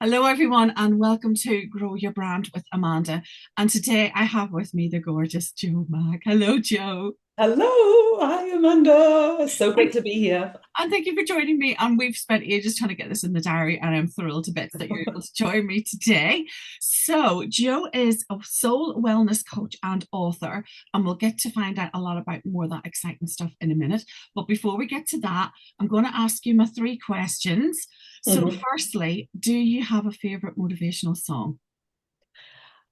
Hello, everyone, and welcome to Grow Your Brand with Amanda. And today I have with me the gorgeous Joe Mack. Hello, Joe. Hello, hi Amanda. So And, great to be here. and thank you for joining me. And we've spent ages trying to get this in the diary, and I'm thrilled to bits that you're able to join me today. So, Joe is a soul wellness coach and author, and we'll get to find out a lot about more of that exciting stuff in a minute. But before we get to that, I'm going to ask you my three questions. So, Mhm. firstly, do you have a favorite motivational song?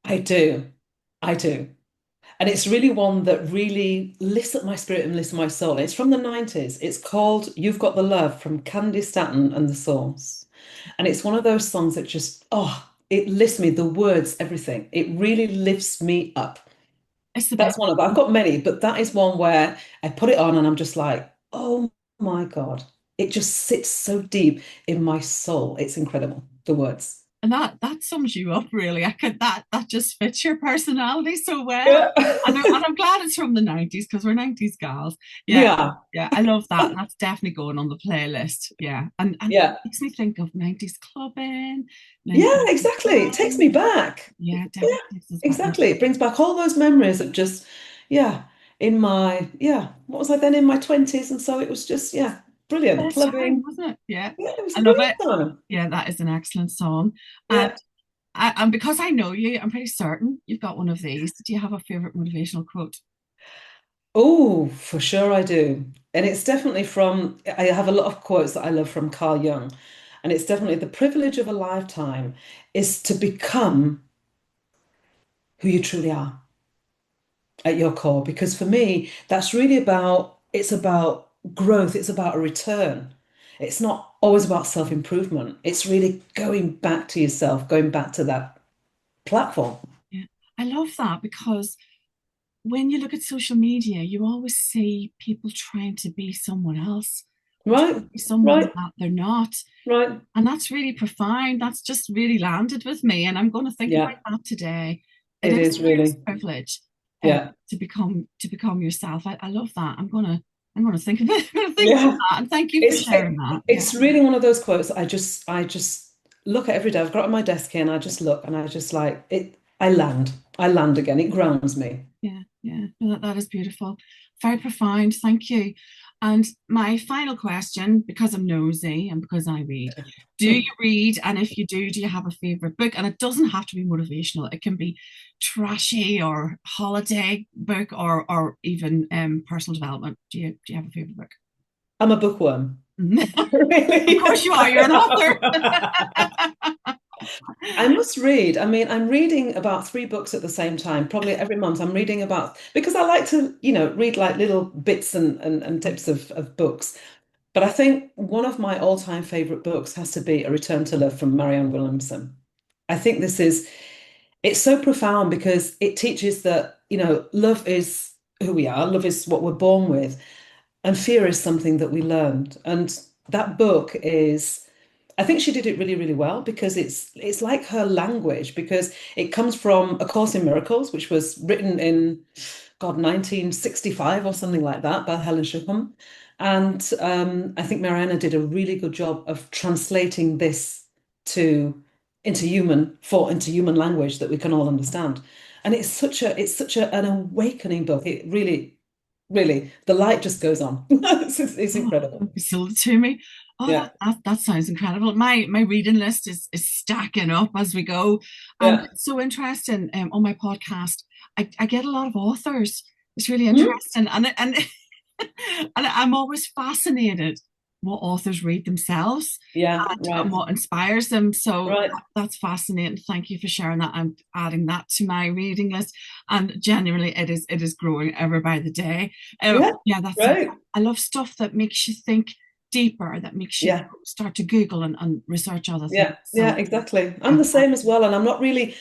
I do. I do. And it's really one that really lifts up my spirit and lifts my soul. It's from the 90s. It's called You've Got the Love from Candy Staton and the Souls. And it's one of those songs that just, it lifts me, the words, everything. It really lifts me up. It's the That's best. one of, I've got many, but that is one where I put it on and I'm just like, oh my God. It just sits so deep in my soul. It's incredible, the words. And that sums you up really. I could that just fits your personality so well. Yeah. And I'm glad it's from the 90s because we're 90s gals. Yeah. Yeah. Yeah, I love that. That's definitely going on the playlist. Yeah. And it Yeah. makes me think of 90s clubbing, Yeah, 90s exactly. It takes me vibes. back. Yeah, Yeah, definitely takes us back. exactly. It brings back all those memories of just, yeah, what was I then in my 20s? And so it was just, yeah, brilliant. Best time, Clubbing. wasn't it? Yeah. Yeah, it was I a love brilliant it. time. Yeah, that is an excellent song. And Yeah. and because I know you, I'm pretty certain you've got one of these. Do you have a favorite motivational quote? Oh, for sure I do. And it's definitely from, I have a lot of quotes that I love from Carl Jung. And it's definitely the privilege of a lifetime is to become who you truly are at your core. Because for me, that's really it's about growth, it's about a return. It's not always about self-improvement. It's really going back to yourself, going back to that platform. Yeah. I love that because when you look at social media, you always see people trying to be someone else or trying Right, to be someone right, that they're not. right. And that's really profound. That's just really landed with me. And I'm going to think Yeah, about that today. It it is is a fierce really. privilege Yeah. to become yourself. I love that. I'm gonna think of it. I'm gonna think about Yeah. that. And thank you for It's sharing that. Yeah. it's really one of those quotes that I just look at every day. I've got it on my desk here and I just look and I just like it. I land. I land again. It grounds me. Yeah, yeah. No, that is beautiful. Very profound. Thank you. And my final question, because I'm nosy and because I read, do you read? And if you do you have a favorite book? And it doesn't have to be motivational. It can be trashy or holiday book or even personal development. Do you have a favorite book? I'm a bookworm. Of Really. course you are. You're an author. I must read. I mean, I'm reading about three books at the same time. Probably every month I'm reading about because I like to, read like little bits and tips of books. But I think one of my all-time favorite books has to be A Return to Love from Marianne Williamson. I think it's so profound because it teaches that, love is who we are, love is what we're born with, and fear is something that we learned. And that book is, I think she did it really, really well because it's like her language because it comes from A Course in Miracles, which was written in God 1965 or something like that by Helen Shupham. And I think Mariana did a really good job of translating this to into human language that we can all understand. And it's such an awakening book. It really, really, the light just goes on. It's Oh, incredible. don't be sold it to me. Oh, Yeah, that sounds incredible. My reading list is stacking up as we go, and yeah. it's so interesting. On my podcast, I get a lot of authors. It's really Mhm. interesting, and and I'm always fascinated what authors read themselves Yeah, and right, what inspires them. So right. that's fascinating. Thank you for sharing that. I'm adding that to my reading list, and genuinely, it is growing ever by the day. Yeah, Yeah, that's it. right. I love stuff that makes you think deeper, that makes you Yeah, start to Google and research other things. yeah, yeah, So exactly. I'm yeah, the same as well, and I'm not really,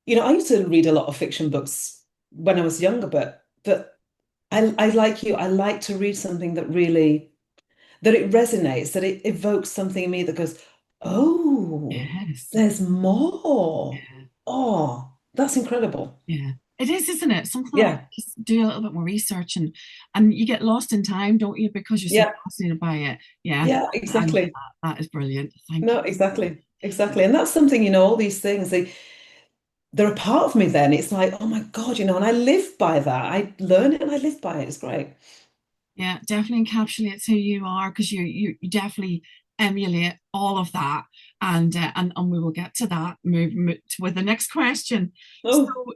I used to read a lot of fiction books when I was younger, but I like you. I like to read something that it resonates, that it evokes something in me that goes, oh, yes, there's more. yeah, Oh, that's incredible. yeah. It is, isn't it? Something that Yeah, you just do a little bit more research, and you get lost in time, don't you? Because you're so yeah, fascinated by it. Yeah, yeah, and exactly. that is brilliant. Thank No, you. exactly, exactly. And that's something, all these things, they're a part of me then. It's like, oh my God, and I live by that. I learn it and I live by it. It's great. Yeah, definitely encapsulates who you are because you definitely emulate all of that, and we will get to that move with the next question. So Oh,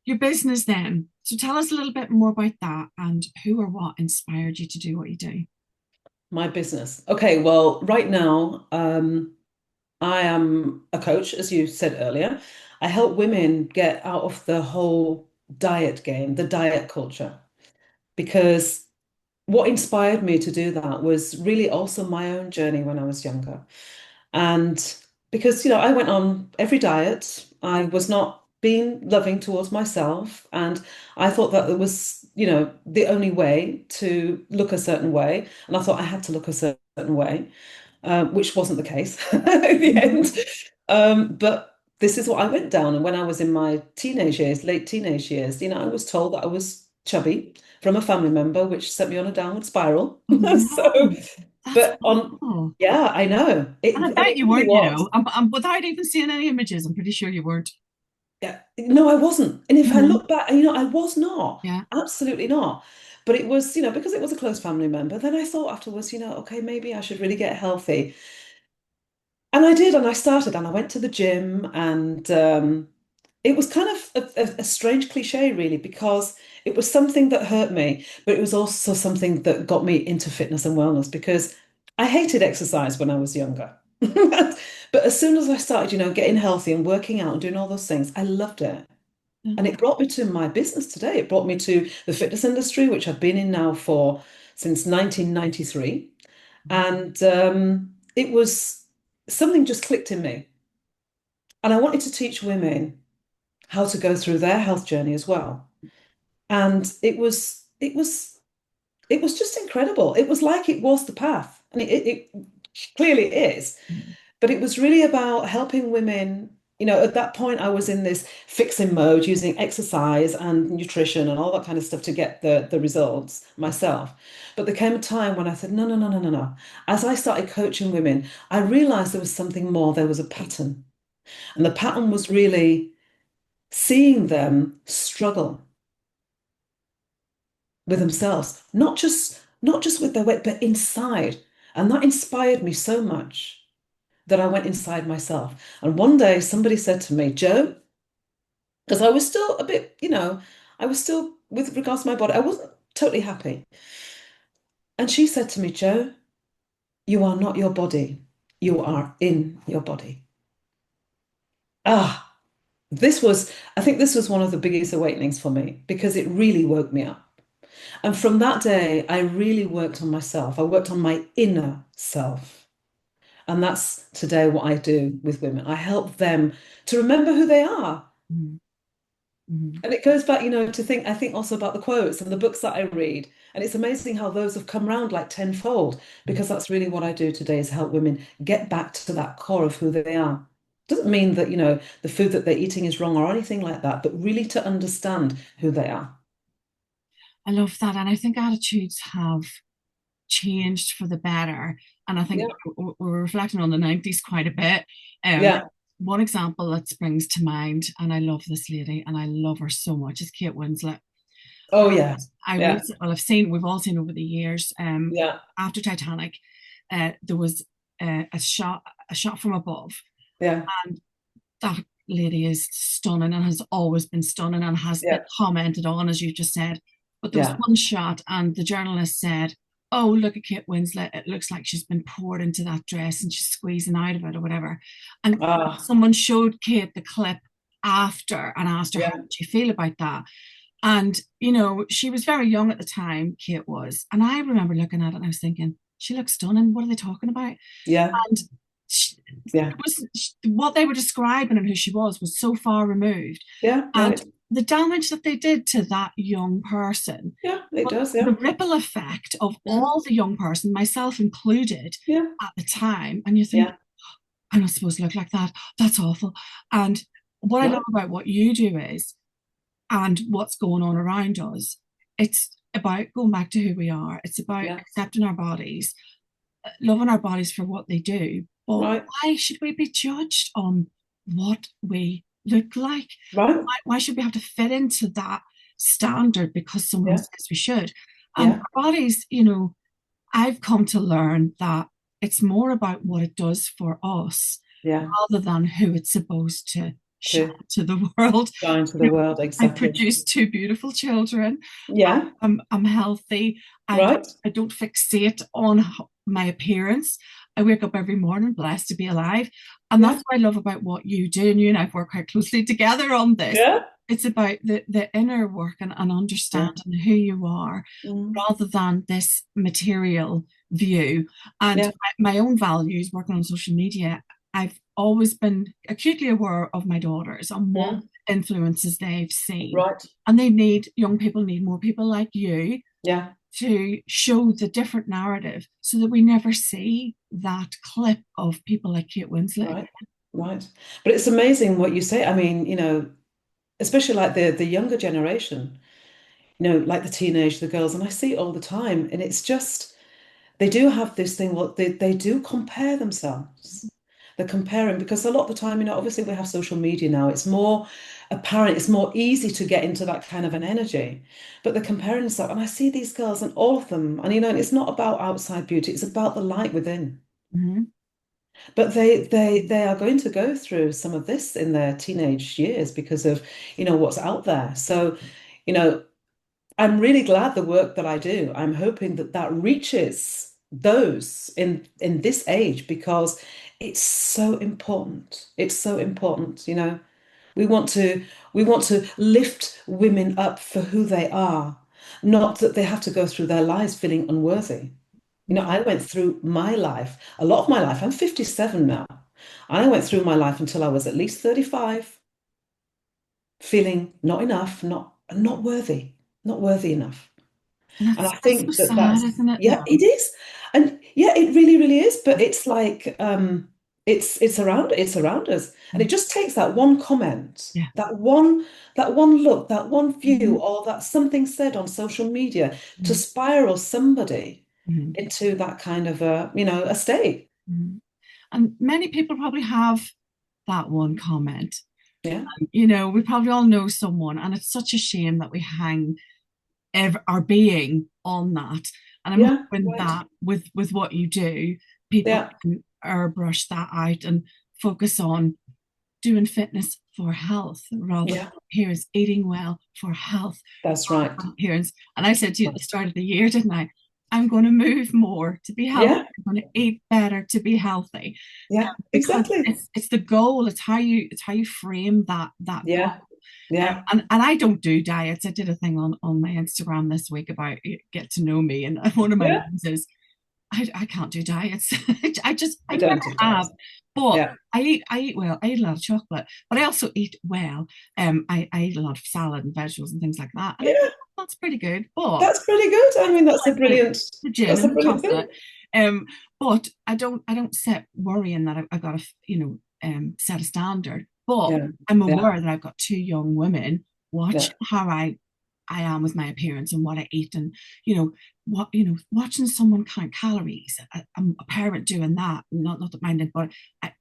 your business then. So tell us a little bit more about that and who or what inspired you to do what you do. my business. Okay, well, right now, I am a coach, as you said earlier. I help women get out of the whole diet game, the diet culture, because what inspired me to do that was really also my own journey when I was younger. And because, I went on every diet, I was not being loving towards myself. And I thought that it was, the only way to look a certain way. And I thought I had to look a certain way, which wasn't the case in the Mhm. end. But this is what I went down. And when I was in my teenage years, late teenage years, I was told that I was chubby from a family member, which sent me on a downward spiral. Oh So, no, that's but awful. yeah, I know And I and bet it you really weren't, was. I'm without even seeing any images, I'm pretty sure you weren't. Yeah, no, I wasn't. And if I Mhm. look back, I was not. Yeah. Absolutely not. But it was, because it was a close family member. Then I thought afterwards, okay, maybe I should really get healthy. And I did, and I started, and I went to the gym, and it was kind of a strange cliche, really, because it was something that hurt me, but it was also something that got me into fitness and wellness because I hated exercise when I was younger. But as soon as I started, getting healthy and working out and doing all those things, I loved it. And Yeah. it brought me to my business today. It brought me to the fitness industry, which I've been in now for since 1993. And it was something just clicked in me. And I wanted to teach women how to go through their health journey as well. And it was just incredible. It was like it was the path. And it clearly is. But it was really about helping women. At that point, I was in this fixing mode using exercise and nutrition and all that kind of stuff to get the results myself. But there came a time when I said, no, no, no, no, no, no. As I started coaching women, I realized there was something more. There was a pattern. And the pattern was really seeing them struggle with themselves, not just with their weight, but inside. And that inspired me so much that I went inside myself. And one day somebody said to me, Joe, because I was still a bit, I was still, with regards to my body, I wasn't totally happy. And she said to me, Joe, you are not your body. You are in your body. Ah, I think this was one of the biggest awakenings for me because it really woke me up. And from that day, I really worked on myself. I worked on my inner self. And that's today what I do with women. I help them to remember who they are. Mhm. Mhm. And it goes back, I think also about the quotes and the books that I read. And it's amazing how those have come round like tenfold, because that's really what I do today is help women get back to that core of who they are. Doesn't mean that, the food that they're eating is wrong or anything like that, but really to understand who they are. I love that. And I think attitudes have changed for the better. And I think Yeah. we're reflecting on the 90s quite a bit. Um, Yeah. One example that springs to mind, and I love this lady and I love her so much, is Kate Winslet. Oh, yeah. Yeah. We've all seen over the years, Yeah. after Titanic, there was a shot from above, Yeah. and that lady is stunning and has always been stunning and has been Yeah. commented on, as you just said. But there was Yeah. one shot, and the journalist said, "Oh, look at Kate Winslet. It looks like she's been poured into that dress and she's squeezing out of it, or whatever." And Ah, someone showed Kate the clip after and asked her, "How yeah. did you feel about that?" And, she was very young at the time, Kate was. And I remember looking at it and I was thinking, she looks stunning. What are they talking about? Yeah. And she, Yeah. what they were describing and who she was so far removed. Yeah. And Right. the damage that they did to that young person, Yeah. It but does. the Yeah. ripple effect of Mhm. all the young person, myself included, Yeah. at the time, and you think, Yeah. I'm not supposed to look like that. That's awful. And what I love Right. about what you do is and what's going on around us. It's about going back to who we are. It's about Yeah. accepting our bodies, loving our bodies for what they do. But Right. why should we be judged on what we look like? Right. Why should we have to fit into that standard because someone Yeah. says we should? And Yeah. our bodies, I've come to learn that it's more about what it does for us Yeah. rather than who it's supposed to show To to the world. shine to You the know, world. I Exactly. produced two beautiful children. Yeah. I'm healthy. Right. I don't fixate on my appearance. I wake up every morning blessed to be alive. And Yeah. that's what I love about what you do. And you and I've worked quite closely together on this. Yeah. It's about the inner work and Yeah. understanding who you are Mm. rather than this material view. And Yeah. my own values working on social media, I've always been acutely aware of my daughters and what Mm. influences they've seen. Right. And young people need more people like you Yeah. to show the different narrative so that we never see that clip of people like Kate Winslet. Right. Right. But it's amazing what you say. I mean, especially like the younger generation, like the teenage, the girls, and I see it all the time. And it's just they do have this thing, well, they do compare themselves. They're comparing because a lot of the time, obviously we have social media now. It's more apparent, it's more easy to get into that kind of an energy. But they're comparing themselves. And I see these girls and all of them, and and it's not about outside beauty, it's about the light within. Mm-hmm. But they are going to go through some of this in their teenage years because of, what's out there. So, you know, I'm really glad the work that I do. I'm hoping that that reaches those in this age because it's so important. It's so important, We want to we want to lift women up for who they are, not that they have to go through their lives feeling unworthy. I went through my life, a lot of my life. I'm 57 now. I went through my life until I was at least 35, feeling not enough, not worthy, not worthy enough. And And I that's so think that sad, that's, isn't it, yeah, though? it is. And yeah, it really, really is. But it's like it's around us. And it just takes that one comment, Yeah. that one look, that one Mm-hmm. view, or that something said on social media to Mm-hmm. spiral somebody Mm-hmm. into that kind of a state. Mm-hmm. And many people probably have that one comment. Yeah. We probably all know someone, and it's such a shame that we hang our being on that. And I'm Yeah. hoping Right. that with what you do, people Yeah. can airbrush that out and focus on doing fitness for health rather than Yeah. appearance, eating well for health That's right. appearance. And I said to you at the start of the year, didn't I? I'm going to move more to be healthy. Yeah. I'm going to eat better to be healthy, Yeah. because Exactly. it's the goal. It's how you frame that goal. Yeah. Yeah. And I don't do diets. I did a thing on my Instagram this week about get to know me, and one of my Yeah. names is I can't do diets. I We never don't do have. diets. But Yeah. I eat well. I eat a lot of chocolate, but I also eat well. I eat a lot of salad and vegetables and things like that, and Yeah. that's pretty good. But That's pretty good. I I mean, still like the gin that's a and the brilliant chocolate. thing. Um, but I don't sit worrying that I've got to set a standard. But Yeah. I'm Yeah. aware that I've got two young women Yeah. watch how I am with my appearance and what I eat, and watching someone count calories. I'm a parent doing that, not that minded, but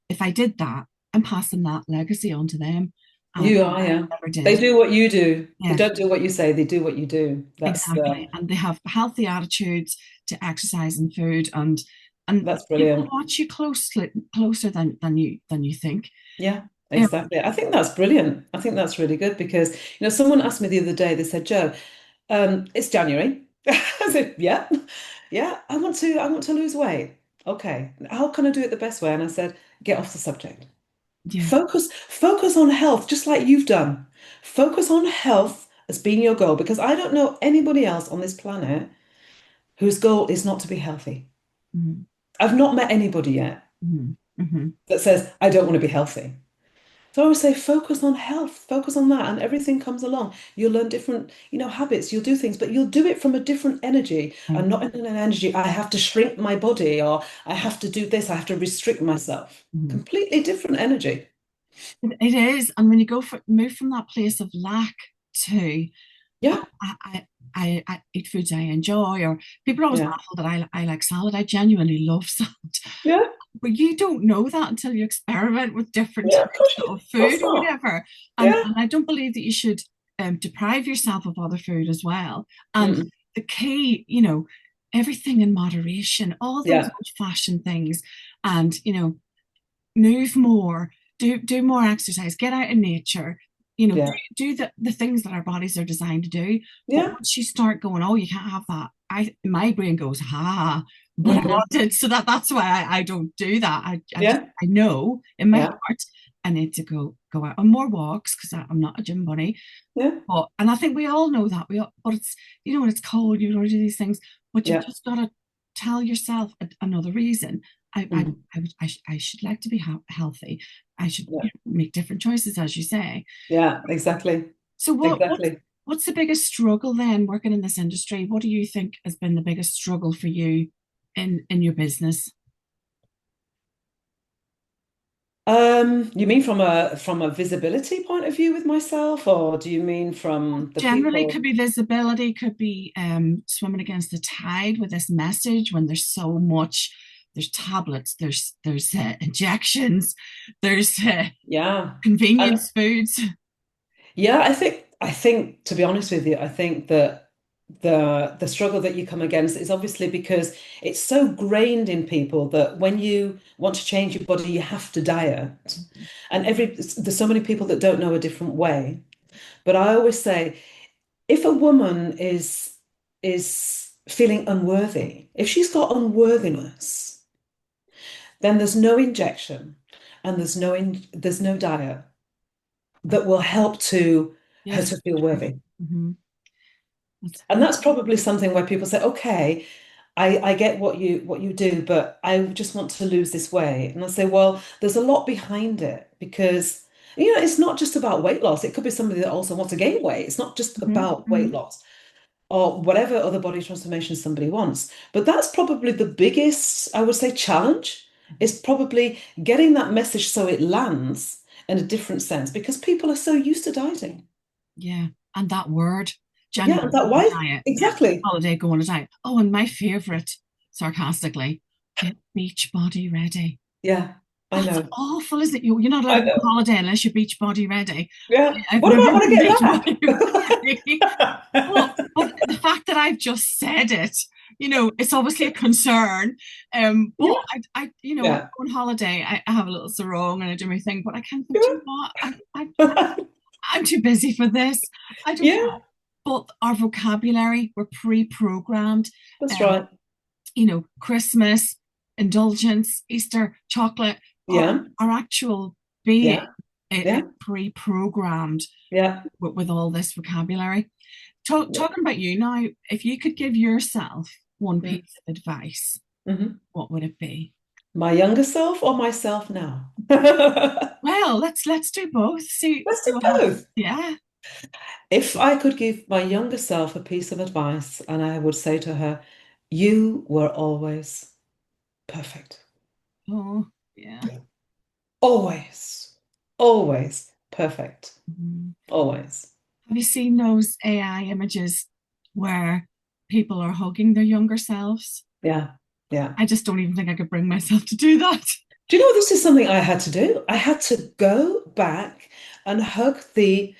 if I did that, I'm passing that legacy on to them, and You are, yeah. I never They did. do what you do. They Yeah, don't do what you say, they do what you do. exactly. And they have healthy attitudes to exercise and food, and That's people brilliant. watch you closer than you think. Yeah, Um, exactly. I think that's brilliant. I think that's really good because, someone asked me the other day, they said, Joe, it's January. I said, yeah, yeah, I want to lose weight. Okay. How can I do it the best way? And I said, get off the subject. yeah. Focus on health, just like you've done. Focus on health as being your goal because I don't know anybody else on this planet whose goal is not to be healthy. Mhm, I've not met anybody yet mhm, mhm, that says, I don't want to be healthy. So I always say, focus on health, focus on that, and everything comes along. You'll learn different, habits, you'll do things, but you'll do it from a different energy yeah. and not in an energy, I have to shrink my body or I have to do this, I have to restrict myself. Mhm. Completely different energy. It is, and when you move from that place of lack too. But Yeah, I eat foods I enjoy, or people always yeah, laugh that I like salad. I genuinely love salad. yeah, But you don't know that until you experiment with different yeah. types of Of course food or not. whatever. Yeah. And I don't believe that you should deprive yourself of other food as well. And Mm. the key, everything in moderation, all those Yeah, old-fashioned things, and move more, do more exercise, get out in nature, yeah, do the things that our bodies are designed to do. But yeah. once you start going, oh, you can't have that, my brain goes, ha, but I Hmm. wanted, so that's why I don't do that. Yeah, I know in my yeah, heart I need to go out on more walks because I'm not a gym bunny. yeah, But and I think we all know that but it's when it's cold, you don't do these things, but you've yeah. just got to tell yourself another reason. Hmm. I should like to be healthy. I should Yeah, make different choices, as you say. yeah, exactly. So Exactly. what's the biggest struggle then working in this industry? What do you think has been the biggest struggle for you in your business? You mean from a visibility point of view with myself, or do you mean from the Generally, could people? be visibility, could be swimming against the tide with this message when there's so much. There's tablets, there's injections, there's Yeah. And convenience foods. yeah, I think to be honest with you, I think that the struggle that you come against is obviously because it's so grained in people that when you want to change your body, you have to diet. And there's so many people that don't know a different way. But I always say, if a woman is feeling unworthy, if she's got unworthiness, then there's no injection and there's no diet that will help to her Yes, to feel true. worthy. Mm-hmm. That's And very that's probably something where people say, okay, I get what you do, but I just want to lose this weight. And I say, well, there's a lot behind it because it's not just about weight loss. It could be somebody that also wants to gain weight. It's not just mm-hmm. about weight Mm-hmm. loss or whatever other body transformation somebody wants. But that's probably the biggest, I would say, challenge is probably getting that message so it lands in a different sense because people are so used to dieting. Yeah, and that word, Yeah, genuine and that why diet, exactly. holiday, go on a diet. Oh, and my favorite, sarcastically, get beach body ready. Yeah, I That's know. awful, isn't it? You're not allowed I to go on know. holiday unless you're beach body ready. Yeah. I've What never about when I been get beach back? body ready. But the fact that I've just said it, it's obviously a concern. Yeah, But I yeah, go on holiday, I have a little sarong and I do my thing, but I can't think, do you know what? yeah. I'm too busy for this. I don't Yeah, care. But our vocabulary, we're pre-programmed. that's Um, right. Christmas, indulgence, Easter, chocolate, Yeah, our actual being yeah, is yeah, pre-programmed yeah, with all this vocabulary. yeah. Talking about you now, if you could give yourself one Mm. piece of advice, Mhm. what would it be? My younger self or myself now? Let's Well, let's do both. See do what happens. both. Yeah. If I could give my younger self a piece of advice, and I would say to her, you were always perfect. Oh, yeah. Always, always perfect. Mhm. Always. Have you seen those AI images where people are hugging their younger selves? Yeah, yeah. I just don't even think I could bring myself to do that. Do you know this is something I had to do? I had to go back and hug the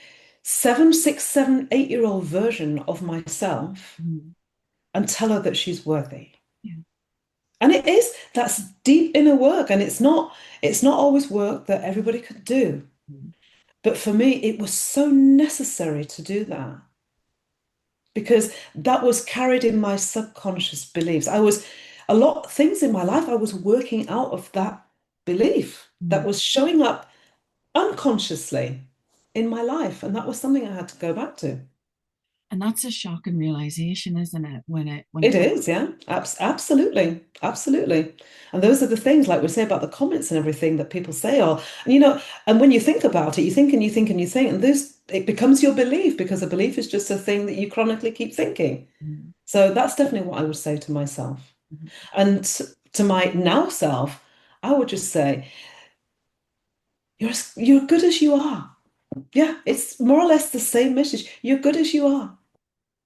7, 6, 7, 8-year-old version of myself Mhm. and tell her that she's worthy. Yeah. And that's deep inner work. And it's not always work that everybody could do. Mhm. But for me, it was so necessary to do that because that was carried in my subconscious beliefs. A lot of things in my life, I was working out of that belief that Mhm. was showing up unconsciously in my life. And that was something I had to go back to. And that's a shocking realization, isn't it? When it It is, yeah, absolutely, absolutely. And those are the things, like we say about the comments and everything that people say, and when you think about it, you think and you think and you think, and it becomes your belief because a belief is just a thing that you chronically keep thinking. Mhm. So that's definitely what I would say to myself. Mhm. And to my now self, I would just say, you're good as you are. Yeah, it's more or less the same message. You're good as you are.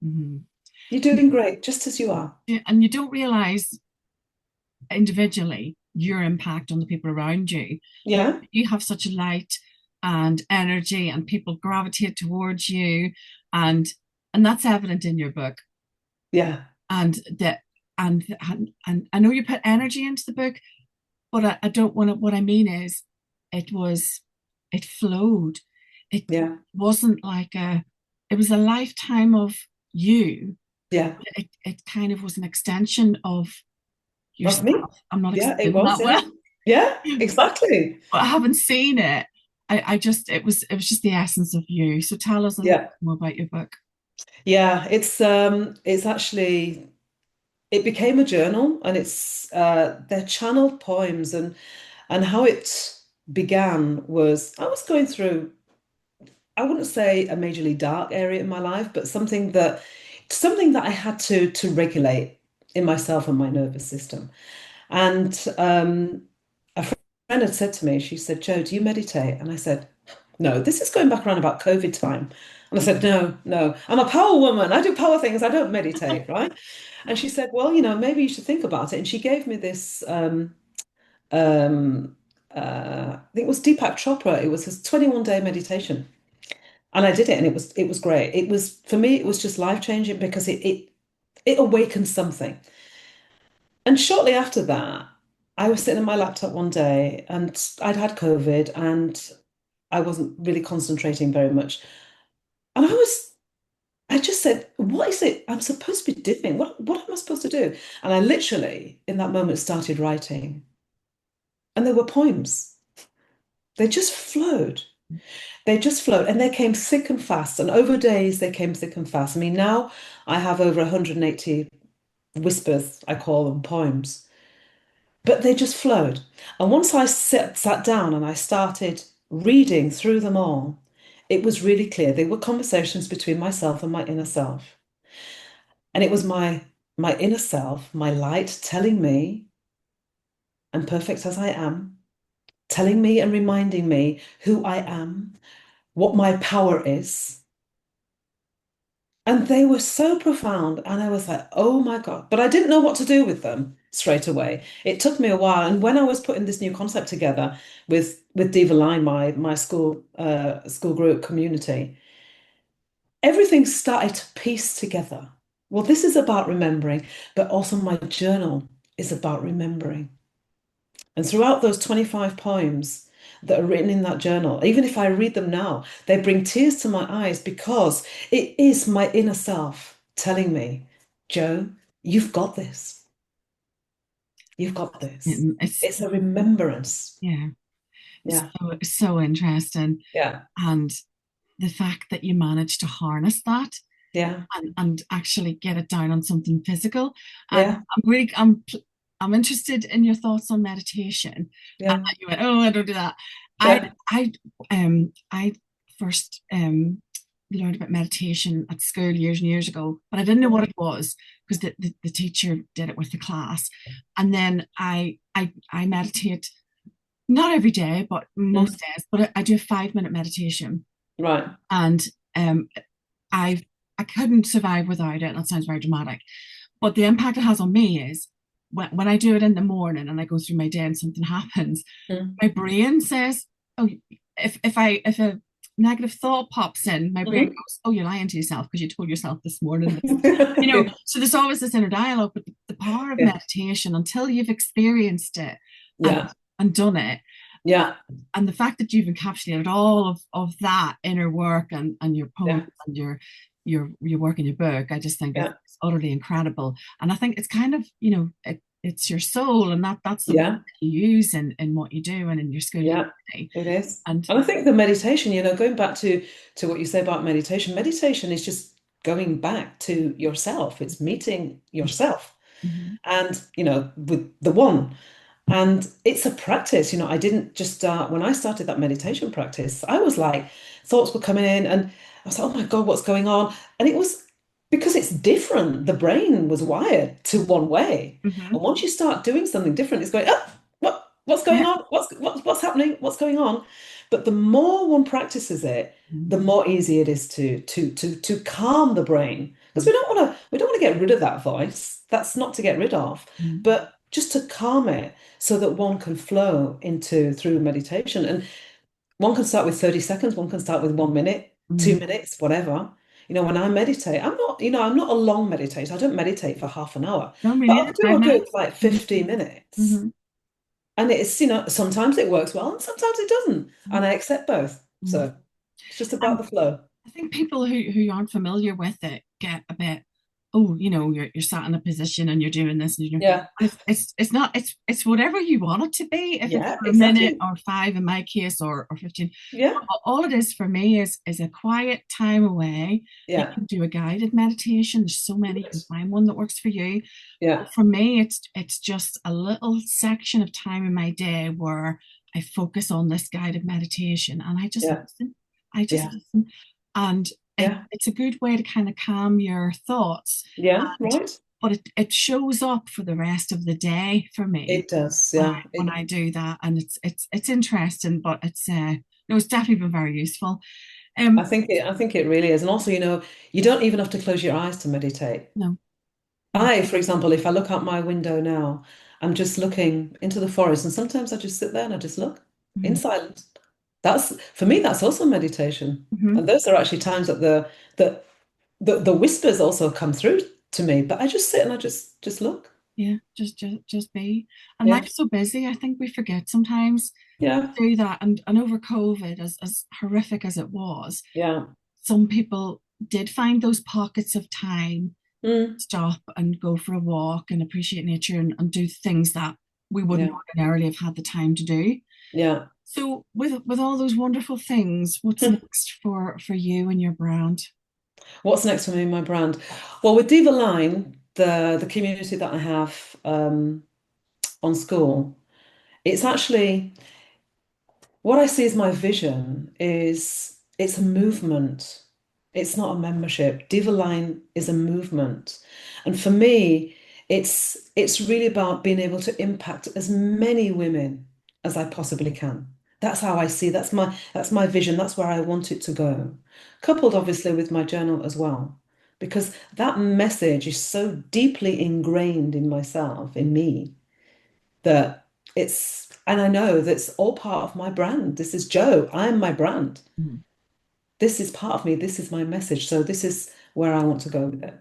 Mhm. You're doing great, just as you are. Yeah, and you don't realize individually your impact on the people around you. Yeah, You have such a light and energy, and people gravitate towards you, and and that's evident in your book. yeah, And that and I know you put energy into the book, but I don't want to. What I mean is, it was it flowed. It yeah, wasn't like a. It was a lifetime of you. yeah. It kind of was an extension of Of yourself. me. I'm not Yeah, it explaining was. that Yeah. well, Yeah, but exactly. I haven't seen it. I just it was just the essence of you. So tell us a little Yeah. bit more about your book. Yeah, it's actually it became a journal, and it's they're channeled poems, and how it began was I was going through, I wouldn't say a majorly dark area in my life, but something that I had to regulate in myself and my nervous system. And a friend had said to me, she said, "Joe, do you meditate?" And I said, "No." This is going back around about COVID time. And I said, "No, no, I'm a power woman. I do power things. I don't meditate, right?" And she said, "Well, maybe you should think about it." And she gave me this um I think it was Deepak Chopra. It was his 21-day meditation. And I did it, and it was great. It was, for me, it was just life-changing because it awakened something. And shortly after that, I was sitting at my laptop one day, and I'd had COVID, and I wasn't really concentrating very much. And I just said, "What is it I'm supposed to be doing? What am I supposed to do?" And I literally, in that moment, started writing. And they were poems. They just flowed. They just flowed, and they came thick and fast. And over days, they came thick and fast. I mean, now I have over 180 whispers, I call them poems, but they just flowed. And once I sat down and I started reading through them all, it was really clear. They were conversations between myself and my inner self. And it was my inner self, my light, telling me, I'm perfect as I am, telling me and reminding me who I am, what my power is. And they were so profound. And I was like, oh my God. But I didn't know what to do with them straight away. It took me a while. And when I was putting this new concept together with Divalign, my school group community, everything started to piece together. Well, this is about remembering, but also my journal is about remembering. And throughout those 25 poems that are written in that journal, even if I read them now, they bring tears to my eyes because it is my inner self telling me, Joe, you've got this. You've got this. It's It's a remembrance. yeah, Yeah. it's so interesting, Yeah. and the fact that you managed to harness that Yeah. and actually get it down on something physical. And Yeah. I'm interested in your thoughts on meditation. And Yeah. you went, oh, I don't do that. Yeah. I first learned about meditation at school years and years ago, but I didn't know what Mhm. it was because the teacher did it with the class. And then I meditate not every day, but most Mm. days. But I do a 5 minute meditation, Right. and um, I I couldn't survive without it. That sounds very dramatic, but the impact it has on me is when I do it in the morning and I go through my day and something happens, Mm. my brain says, "Oh, if a negative thought pops in, my brain Mhm. goes, oh, you're lying to yourself because you told yourself this morning this." You know, so there's always this inner dialogue, but the power of Yeah. meditation until you've experienced it and Yeah. and done it, Yeah. and the fact that you've encapsulated all of that inner work and your poems Yeah. and your work in your book, I just think Yeah. it's utterly incredible. And I think it's kind of, it's your soul, and that's the word Yeah. that you use in what you do and in your school Yeah. university. It is. And And I think the meditation, going back to what you say about meditation, meditation is just going back to yourself. It's meeting yourself mhm, and, with the one. And it's a practice. I didn't just start when I started that meditation practice. I was like, thoughts were coming in, and I was like, oh my God, what's going on? And it was because it's different. The brain was wired to one way. mhm, And once you start doing something different, it's going, oh, what's going yeah, on? What's happening? What's going on? But the more one practices it, the more easy it is to calm the brain. Because we don't want to get rid of that voice. That's not to get rid of, Mm-hmm. but just to calm it so that one can flow into through meditation. And one can start with 30 seconds, one can start with 1 minute, Mm-hmm. 2 minutes, whatever. When I meditate, I'm not a long meditator. I don't meditate for half an hour, No, me but neither. I'll do Five a good minutes. like Mm-hmm. 15 minutes. Mm-hmm. And sometimes it works well and sometimes it doesn't. And I accept both. Mm-hmm. So it's just about the flow. I think people who aren't familiar with it get a bit, oh, you're sat in a position and you're doing this and you're doing. Yeah. It's not it's whatever you want it to be. If it's Yeah, for a minute exactly. or five in my case, or 15, Yeah. all it is for me is a quiet time away. You Yeah. can do a guided meditation. There's so many. You can Yes. find one that works for you. Yeah. For me, it's just a little section of time in my day where I focus on this guided meditation and I just Yeah. listen. I just Yeah. listen. And Yeah. it's a good way to kind of calm your thoughts. Yeah. And Right. but it shows up for the rest of the day for me It does. when Yeah. I do that. And it's interesting, but it's no, it's definitely been very useful. I Um think it really is. And also, you don't even have to close your eyes to meditate. no, no. For example, if I look out my window now, I'm just looking into the forest, and sometimes I just sit there and I just look in Mhm. silence. For me, that's also meditation. Mhm. And those are actually times that the whispers also come through to me, but I just sit and I just look. Yeah, just be. And Yeah. life's so busy. I think we forget sometimes Yeah. do that. And over COVID, as horrific as it was, Yeah. some people did find those pockets of time, Mm. stop and go for a walk and appreciate nature and do things that we wouldn't Yeah. ordinarily have had the time to do. Yeah. So with all those wonderful things, what's next for you and your brand? What's next for me and my brand? Well, with Divalign, the community that I have on school, it's actually what I see as my vision is it's a movement. It's not a membership. Divalign is a movement. And for me, it's really about being able to impact as many women as I possibly can. That's how I see. That's my vision. That's where I want it to go. Coupled obviously with my journal as well. Because that message is so deeply ingrained in myself, in me, that and I know that's all part of my brand. This is Joe. I am my brand. Mhm. This is part of me. This is my message. So this is where I want to go with it.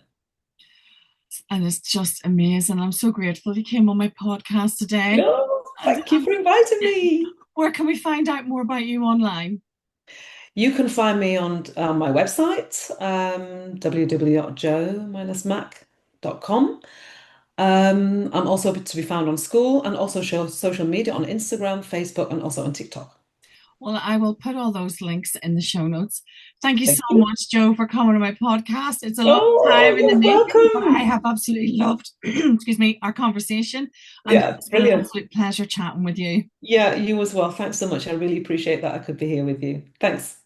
And it's just amazing. I'm so grateful you came on my podcast today. No, And thank you for inviting me. where can we find out more about you online? You can find me on my website, www.joe-mac.com. I'm also to be found on school and also show social media on Instagram, Facebook, and also on TikTok. Well, I will put all those links in the show notes. Thank you so Thank you. much, Joe, for coming to my podcast. It's a long Oh, time in the you're making, but I welcome. have absolutely loved, excuse me, our conversation. And Yeah, it's been an brilliant. absolute pleasure chatting with you. Yeah, you as well. Thanks so much. I really appreciate that I could be here with you. Thanks.